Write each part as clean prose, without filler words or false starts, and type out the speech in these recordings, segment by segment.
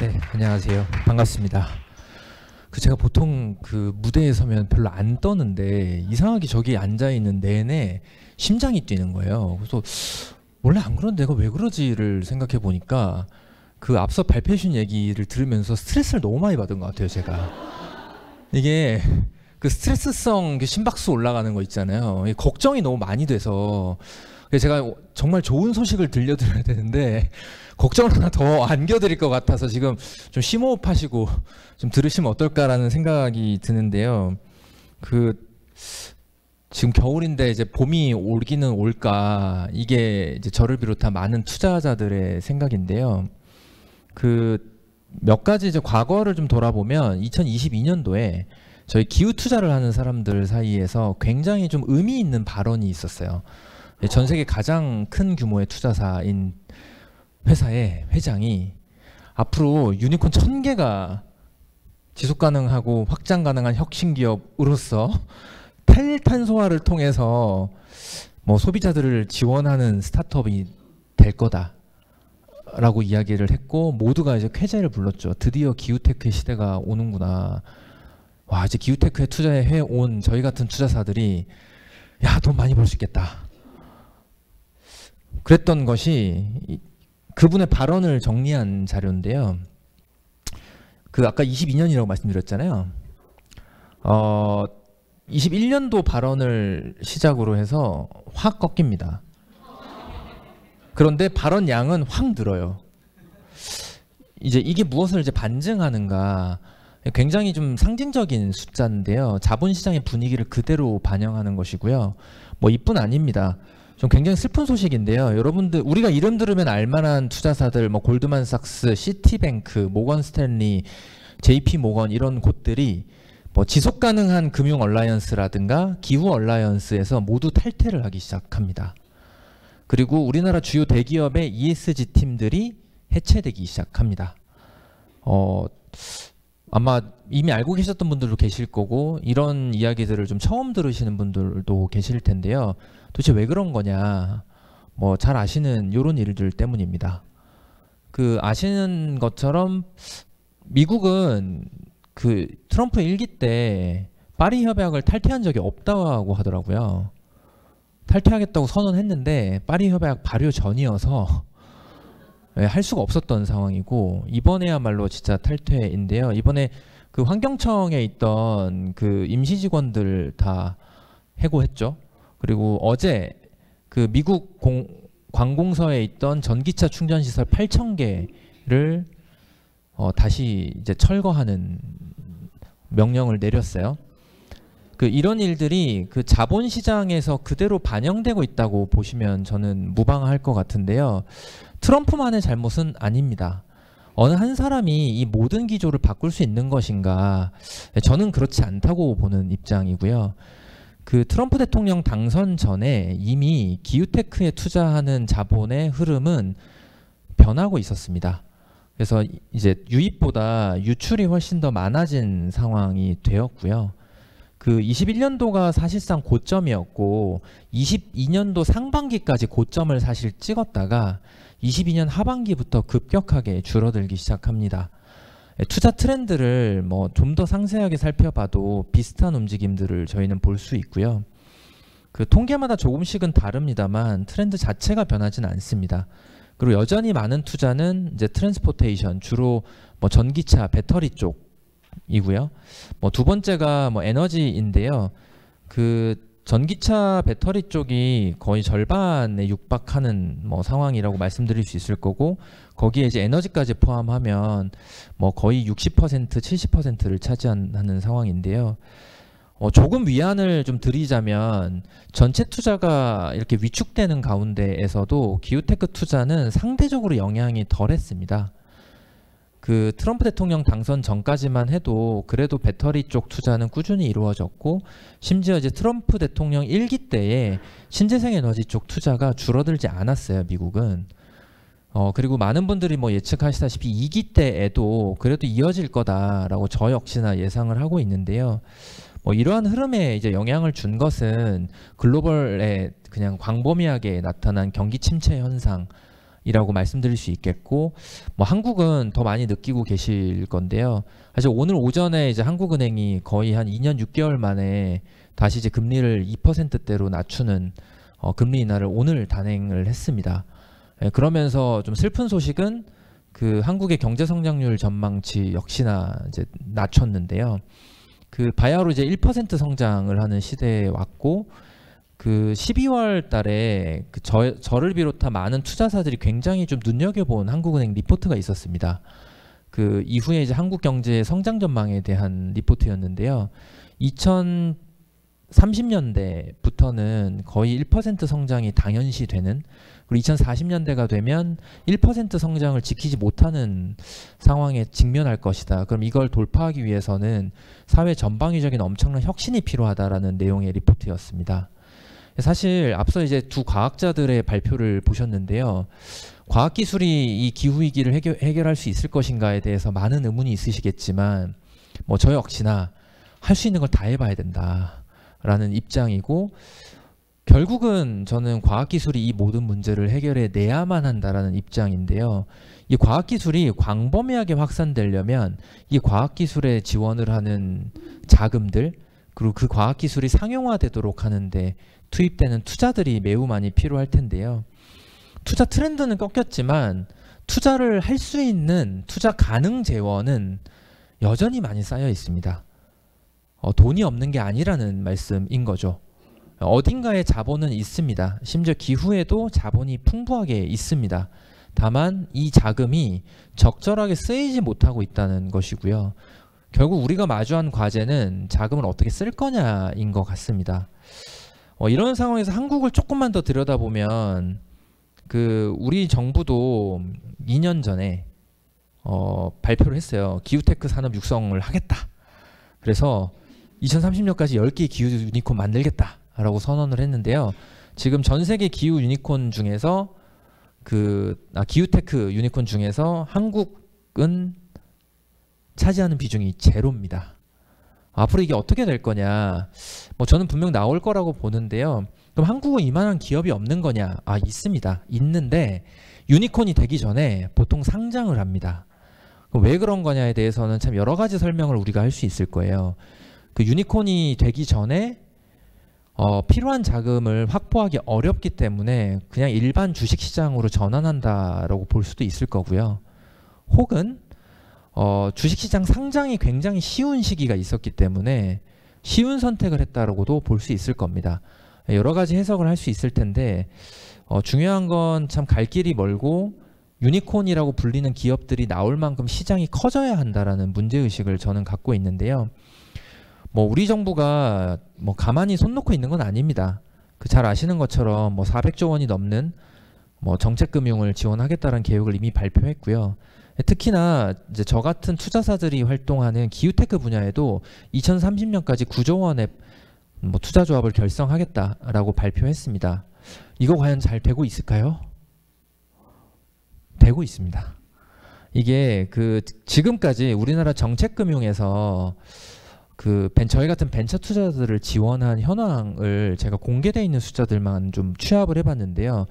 네, 안녕하세요. 반갑습니다. 제가 보통 무대에 서면 별로 안 떠는데 이상하게 저기 앉아 있는 내내 심장이 뛰는 거예요. 그래서 원래 안 그런데 내가 왜 그러지를 생각해 보니까 앞서 발표해 주신 얘기를 들으면서 스트레스를 너무 많이 받은 것 같아요, 제가. 이게 스트레스성 심박수 올라가는 거 있잖아요. 걱정이 너무 많이 돼서 제가 정말 좋은 소식을 들려드려야 되는데 걱정을 하나 더 안겨드릴 것 같아서 지금 좀 심호흡하시고 좀 들으시면 어떨까라는 생각이 드는데요. 지금 겨울인데 이제 봄이 오기는 올까, 이게 이제 저를 비롯한 많은 투자자들의 생각인데요. 몇 가지 이제 과거를 좀 돌아보면 2022년도에 저희 기후 투자를 하는 사람들 사이에서 굉장히 좀 의미 있는 발언이 있었어요. 전 세계 가장 큰 규모의 투자사인 회사의 회장이 앞으로 유니콘 1000개가 지속 가능하고 확장 가능한 혁신 기업으로서 탈탄소화를 통해서 소비자들을 지원하는 스타트업이 될 거다라고 이야기를 했고, 모두가 이제 쾌재를 불렀죠. 드디어 기후테크의 시대가 오는구나. 와, 이제 기후테크에 투자해 온 저희 같은 투자사들이 야, 돈 많이 벌 수 있겠다. 그랬던 것이 그분의 발언을 정리한 자료인데요. 아까 22년이라고 말씀드렸잖아요. 21년도 발언을 시작으로 해서 확 꺾입니다. 그런데 발언 양은 확 늘어요. 이제 이게 무엇을 이제 반증하는가? 굉장히 좀 상징적인 숫자인데요. 자본시장의 분위기를 그대로 반영하는 것이고요. 이뿐 아닙니다. 좀 굉장히 슬픈 소식인데요. 여러분들, 우리가 이름 들으면 알만한 투자사들, 골드만삭스, 시티뱅크, 모건 스탠리, JP 모건, 이런 곳들이 지속 가능한 금융 얼라이언스라든가 기후 얼라이언스에서 모두 탈퇴를 하기 시작합니다. 그리고 우리나라 주요 대기업의 ESG 팀들이 해체되기 시작합니다. 아마 이미 알고 계셨던 분들도 계실 거고, 이런 이야기들을 좀 처음 들으시는 분들도 계실 텐데요. 도대체 왜 그런 거냐, 잘 아시는 이런 일들 때문입니다. 아시는 것처럼 미국은 트럼프 1기 때 파리 협약을 탈퇴한 적이 없다고 하더라고요. 탈퇴하겠다고 선언했는데 파리 협약 발효 전이어서 할 수가 없었던 상황이고, 이번에야말로 진짜 탈퇴인데요. 이번에 환경청에 있던 임시 직원들 다 해고했죠. 그리고 어제 미국 관공서에 있던 전기차 충전시설 8,000개를 다시 이제 철거하는 명령을 내렸어요. 이런 일들이 자본시장에서 그대로 반영되고 있다고 보시면 저는 무방할 것 같은데요. 트럼프만의 잘못은 아닙니다. 어느 한 사람이 이 모든 기조를 바꿀 수 있는 것인가? 저는 그렇지 않다고 보는 입장이고요. 트럼프 대통령 당선 전에 이미 기후테크에 투자하는 자본의 흐름은 변하고 있었습니다. 그래서 이제 유입보다 유출이 훨씬 더 많아진 상황이 되었고요. 21년도가 사실상 고점이었고 22년도 상반기까지 고점을 사실 찍었다가 22년 하반기부터 급격하게 줄어들기 시작합니다. 투자 트렌드를 좀 더 상세하게 살펴봐도 비슷한 움직임들을 저희는 볼 수 있고요. 통계마다 조금씩은 다릅니다만 트렌드 자체가 변하지는 않습니다. 그리고 여전히 많은 투자는 이제 트랜스포테이션, 주로 전기차, 배터리 쪽이고요. 두 번째가 에너지인데요. 전기차, 배터리 쪽이 거의 절반에 육박하는 상황이라고 말씀드릴 수 있을 거고, 거기에 이제 에너지까지 포함하면 거의 60%, 70%를 차지하는 상황인데요. 조금 위안을 좀 드리자면 전체 투자가 이렇게 위축되는 가운데에서도 기후테크 투자는 상대적으로 영향이 덜했습니다. 트럼프 대통령 당선 전까지만 해도 그래도 배터리 쪽 투자는 꾸준히 이루어졌고, 심지어 이제 트럼프 대통령 1기 때에 신재생 에너지 쪽 투자가 줄어들지 않았어요, 미국은. 그리고 많은 분들이 예측하시다시피 2기 때에도 그래도 이어질 거다라고 저 역시나 예상을 하고 있는데요. 이러한 흐름에 이제 영향을 준 것은 글로벌에 그냥 광범위하게 나타난 경기 침체 현상, 이라고 말씀드릴 수 있겠고, 뭐 한국은 더 많이 느끼고 계실 건데요. 사실 오늘 오전에 이제 한국은행이 거의 한 2년 6개월 만에 다시 이제 금리를 2%대로 낮추는 금리 인하를 오늘 단행을 했습니다. 그러면서 좀 슬픈 소식은 그 한국의 경제 성장률 전망치 역시나 이제 낮췄는데요. 그 바야흐로 이제 1% 성장을 하는 시대에 왔고, 그 12월 달에 그 저를 비롯한 많은 투자사들이 굉장히 좀 눈여겨본 한국은행 리포트가 있었습니다. 그 이후에 이제 한국 경제의 성장 전망에 대한 리포트였는데요. 2030년대부터는 거의 1% 성장이 당연시 되는, 그리고 2040년대가 되면 1% 성장을 지키지 못하는 상황에 직면할 것이다. 그럼 이걸 돌파하기 위해서는 사회 전방위적인 엄청난 혁신이 필요하다라는 내용의 리포트였습니다. 사실 앞서 이제 두 과학자들의 발표를 보셨는데요. 과학기술이 이 기후위기를 해결할 수 있을 것인가에 대해서 많은 의문이 있으시겠지만, 뭐 저 역시나 할 수 있는 걸 다 해봐야 된다라는 입장이고, 결국은 저는 과학기술이 이 모든 문제를 해결해 내야만 한다라는 입장인데요. 이 과학기술이 광범위하게 확산되려면 이 과학기술에 지원을 하는 자금들, 그리고 그 과학기술이 상용화되도록 하는데 투입되는 투자들이 매우 많이 필요할 텐데요. 투자 트렌드는 꺾였지만 투자를 할 수 있는 투자 가능 재원은 여전히 많이 쌓여 있습니다. 돈이 없는 게 아니라는 말씀인 거죠. 어딘가에 자본은 있습니다. 심지어 기후에도 자본이 풍부하게 있습니다. 다만 이 자금이 적절하게 쓰이지 못하고 있다는 것이고요. 결국 우리가 마주한 과제는 자금을 어떻게 쓸 거냐인 것 같습니다. 이런 상황에서 한국을 조금만 더 들여다보면, 그 우리 정부도 2년 전에 발표를 했어요. 기후테크 산업 육성을 하겠다. 그래서 2030년까지 10개의 기후 유니콘 만들겠다 라고 선언을 했는데요. 지금 전 세계 기후 유니콘 중에서 기후테크 유니콘 중에서 한국은 차지하는 비중이 제로입니다. 앞으로 이게 어떻게 될 거냐, 뭐 저는 분명 나올 거라고 보는데요. 그럼 한국은 이만한 기업이 없는 거냐? 있습니다. 있는데 유니콘이 되기 전에 보통 상장을 합니다. 왜 그런 거냐에 대해서는 참 여러 가지 설명을 우리가 할 수 있을 거예요. 그 유니콘이 되기 전에 필요한 자금을 확보하기 어렵기 때문에 그냥 일반 주식시장으로 전환한다라고 볼 수도 있을 거고요. 혹은 주식시장 상장이 굉장히 쉬운 시기가 있었기 때문에 쉬운 선택을 했다라고도 볼 수 있을 겁니다. 여러 가지 해석을 할 수 있을 텐데, 중요한 건 참 갈 길이 멀고 유니콘이라고 불리는 기업들이 나올 만큼 시장이 커져야 한다라는 문제의식을 저는 갖고 있는데요. 뭐 우리 정부가 뭐 가만히 손 놓고 있는 건 아닙니다. 잘 아시는 것처럼 뭐 400조 원이 넘는 뭐 정책금융을 지원하겠다는 계획을 이미 발표했고요. 특히나 이제 저 같은 투자사들이 활동하는 기후테크 분야에도 2030년까지 9조 원의 뭐 투자조합을 결성하겠다라고 발표했습니다. 이거 과연 잘 되고 있을까요? 되고 있습니다. 이게 지금까지 우리나라 정책금융에서 저희 같은 벤처 투자자들을 지원한 현황을 제가 공개되어 있는 숫자들만 좀 취합을 해봤는데요.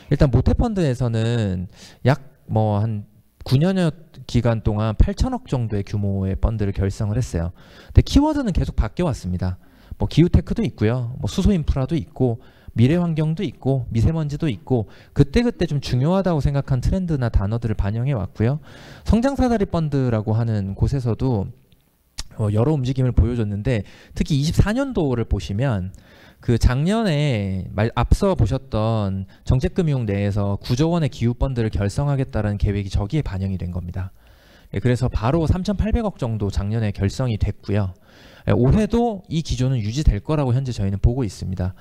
일단 모태펀드에서는 약 뭐 한 9년여 기간 동안 8천억 정도의 규모의 펀드를 결성을 했어요. 근데 키워드는 계속 바뀌어 왔습니다. 뭐 기후테크도 있고요. 뭐 수소인프라도 있고 미래환경도 있고 미세먼지도 있고 그때그때 좀 중요하다고 생각한 트렌드나 단어들을 반영해 왔고요. 성장사다리 펀드라고 하는 곳에서도 여러 움직임을 보여줬는데, 특히 24년도를 보시면 작년에 앞서 보셨던 정책금융 내에서 9조 원의 기후펀드를 결성하겠다는 계획이 저기에 반영이 된 겁니다. 그래서 바로 3,800억 정도 작년에 결성이 됐고요. 올해도 이 기조는 유지될 거라고 현재 저희는 보고 있습니다.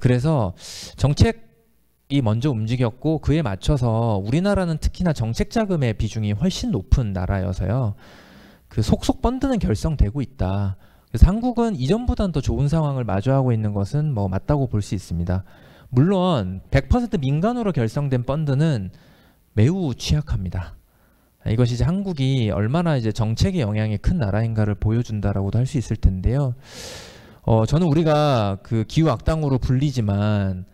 그래서 정책이 먼저 움직였고, 그에 맞춰서 우리나라는 특히나 정책 자금의 비중이 훨씬 높은 나라여서요. 속속 펀드는 결성되고 있다. 그래서 한국은 이전보다는 더 좋은 상황을 마주하고 있는 것은 뭐 맞다고 볼 수 있습니다. 물론 100% 민간으로 결성된 펀드는 매우 취약합니다. 이것이 이제 한국이 얼마나 이제 정책의 영향이 큰 나라인가를 보여준다라고도 할 수 있을 텐데요. 저는 우리가 기후 악당으로 불리지만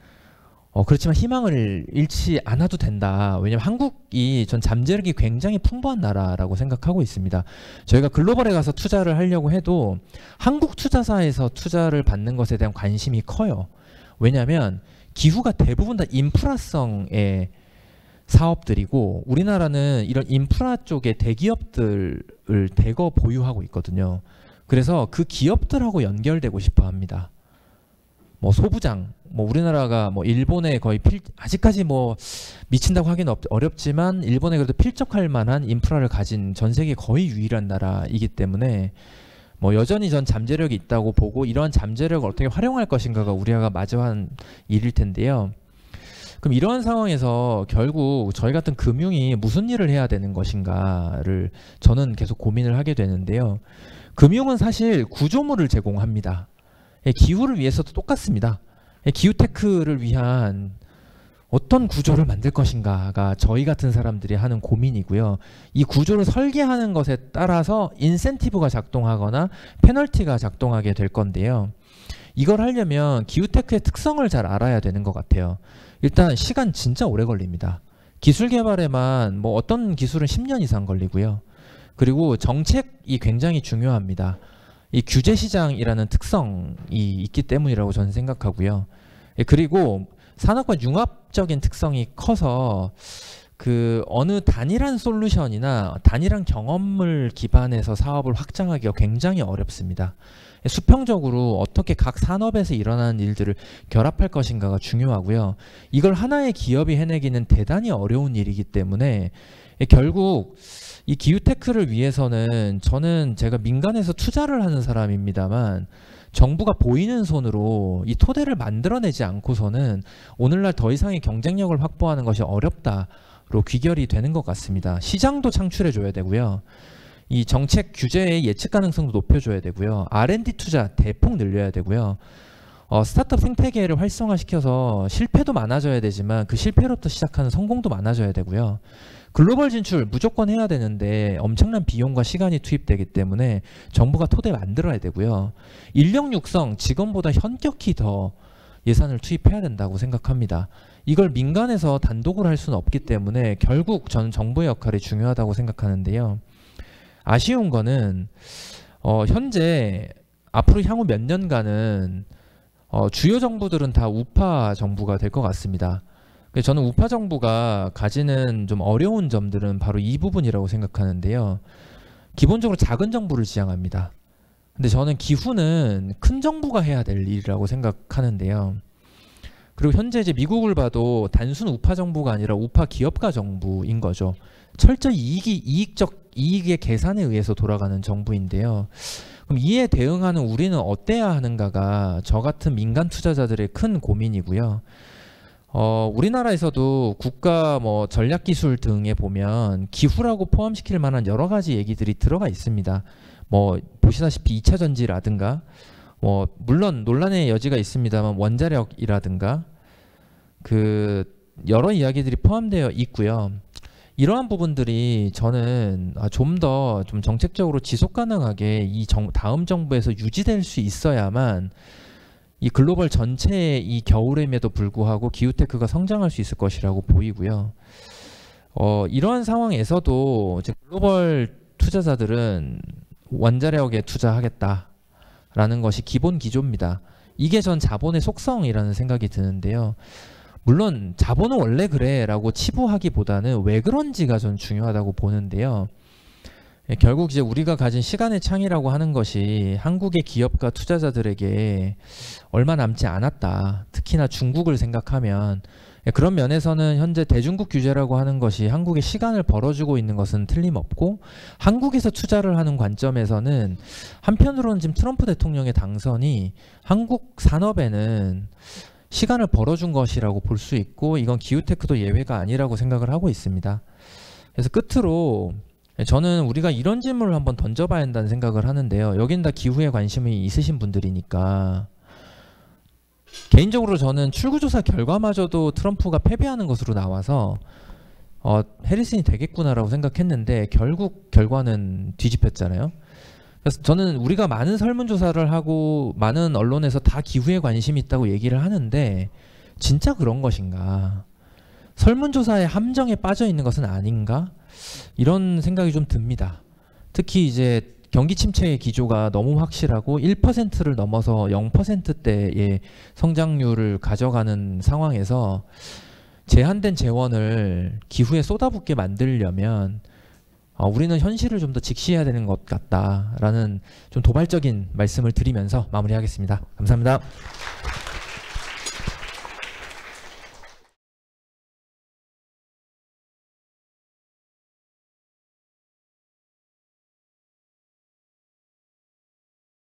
그렇지만 희망을 잃지 않아도 된다. 왜냐면 한국이 전 잠재력이 굉장히 풍부한 나라라고 생각하고 있습니다. 저희가 글로벌에 가서 투자를 하려고 해도 한국 투자사에서 투자를 받는 것에 대한 관심이 커요. 왜냐하면 기후가 대부분 다 인프라성의 사업들이고 우리나라는 이런 인프라 쪽의 대기업들을 대거 보유하고 있거든요. 그래서 그 기업들하고 연결되고 싶어 합니다. 뭐 소부장, 뭐 우리나라가 뭐 일본에 거의 아직까지 뭐 미친다고 하기는 어렵지만 일본에 그래도 필적할 만한 인프라를 가진 전 세계 거의 유일한 나라이기 때문에 뭐 여전히 전 잠재력이 있다고 보고 이러한 잠재력을 어떻게 활용할 것인가가 우리가 마주한 일일 텐데요. 그럼 이러한 상황에서 결국 저희 같은 금융이 무슨 일을 해야 되는 것인가를 저는 계속 고민을 하게 되는데요. 금융은 사실 구조물을 제공합니다. 기후를 위해서도 똑같습니다. 기후테크를 위한 어떤 구조를 만들 것인가가 저희 같은 사람들이 하는 고민이고요. 이 구조를 설계하는 것에 따라서 인센티브가 작동하거나 페널티가 작동하게 될 건데요. 이걸 하려면 기후테크의 특성을 잘 알아야 되는 것 같아요. 일단 시간 진짜 오래 걸립니다. 기술 개발에만 뭐 어떤 기술은 10년 이상 걸리고요. 그리고 정책이 굉장히 중요합니다. 이 규제 시장이라는 특성이 있기 때문이라고 저는 생각하고요. 그리고 산업과 융합적인 특성이 커서 그 어느 단일한 솔루션이나 단일한 경험을 기반해서 사업을 확장하기가 굉장히 어렵습니다. 수평적으로 어떻게 각 산업에서 일어나는 일들을 결합할 것인가가 중요하고요. 이걸 하나의 기업이 해내기는 대단히 어려운 일이기 때문에 결국 이 기후테크를 위해서는 저는 제가 민간에서 투자를 하는 사람입니다만 정부가 보이는 손으로 이 토대를 만들어내지 않고서는 오늘날 더 이상의 경쟁력을 확보하는 것이 어렵다로 귀결이 되는 것 같습니다. 시장도 창출해 줘야 되고요. 이 정책 규제의 예측 가능성도 높여줘야 되고요. R&D 투자 대폭 늘려야 되고요. 스타트업 생태계를 활성화시켜서 실패도 많아져야 되지만 그 실패로부터 시작하는 성공도 많아져야 되고요. 글로벌 진출 무조건 해야 되는데 엄청난 비용과 시간이 투입되기 때문에 정부가 토대 만들어야 되고요. 인력 육성, 직원보다 현격히 더 예산을 투입해야 된다고 생각합니다. 이걸 민간에서 단독으로 할 수는 없기 때문에 결국 저는 정부의 역할이 중요하다고 생각하는데요. 아쉬운 거는 현재 앞으로 향후 몇 년간은 주요 정부들은 다 우파 정부가 될 것 같습니다. 저는 우파 정부가 가지는 좀 어려운 점들은 바로 이 부분이라고 생각하는데요. 기본적으로 작은 정부를 지향합니다. 근데 저는 기후는 큰 정부가 해야 될 일이라고 생각하는데요. 그리고 현재 이제 미국을 봐도 단순 우파 정부가 아니라 우파 기업가 정부인 거죠. 철저히 이익의 계산에 의해서 돌아가는 정부인데요. 그럼 이에 대응하는 우리는 어때야 하는가가 저 같은 민간 투자자들의 큰 고민이고요. 우리나라에서도 국가 뭐 전략기술 등에 보면 기후라고 포함시킬 만한 여러 가지 얘기들이 들어가 있습니다. 뭐 보시다시피 2차 전지라든가 물론 논란의 여지가 있습니다만 원자력이라든가 그 여러 이야기들이 포함되어 있고요. 이러한 부분들이 저는 좀 더 좀 정책적으로 지속 가능하게 다음 정부에서 유지될 수 있어야만 이 글로벌 전체의 이 겨울임에도 불구하고 기후테크가 성장할 수 있을 것이라고 보이고요. 이러한 상황에서도 이제 글로벌 투자자들은 원자력에 투자하겠다라는 것이 기본 기조입니다. 이게 전 자본의 속성이라는 생각이 드는데요. 물론 자본은 원래 그래 라고 치부하기보다는 왜 그런지가 전 중요하다고 보는데요. 결국 이제 우리가 가진 시간의 창이라고 하는 것이 한국의 기업과 투자자들에게 얼마 남지 않았다. 특히나 중국을 생각하면 그런 면에서는 현재 대중국 규제라고 하는 것이 한국의 시간을 벌어주고 있는 것은 틀림없고 한국에서 투자를 하는 관점에서는 한편으로는 지금 트럼프 대통령의 당선이 한국 산업에는 시간을 벌어준 것이라고 볼 수 있고 이건 기후테크도 예외가 아니라고 생각을 하고 있습니다. 그래서 끝으로 저는 우리가 이런 질문을 한번 던져봐야 한다는 생각을 하는데요. 여긴 다 기후에 관심이 있으신 분들이니까 개인적으로 저는 출구조사 결과마저도 트럼프가 패배하는 것으로 나와서 해리슨이 되겠구나라고 생각했는데 결국 결과는 뒤집혔잖아요. 그래서 저는 우리가 많은 설문조사를 하고 많은 언론에서 다 기후에 관심이 있다고 얘기를 하는데 진짜 그런 것인가? 설문조사의 함정에 빠져 있는 것은 아닌가? 이런 생각이 좀 듭니다. 특히 이제 경기 침체의 기조가 너무 확실하고 1%를 넘어서 0%대의 성장률을 가져가는 상황에서 제한된 재원을 기후에 쏟아붓게 만들려면 우리는 현실을 좀 더 직시해야 되는 것 같다라는 좀 도발적인 말씀을 드리면서 마무리하겠습니다. 감사합니다.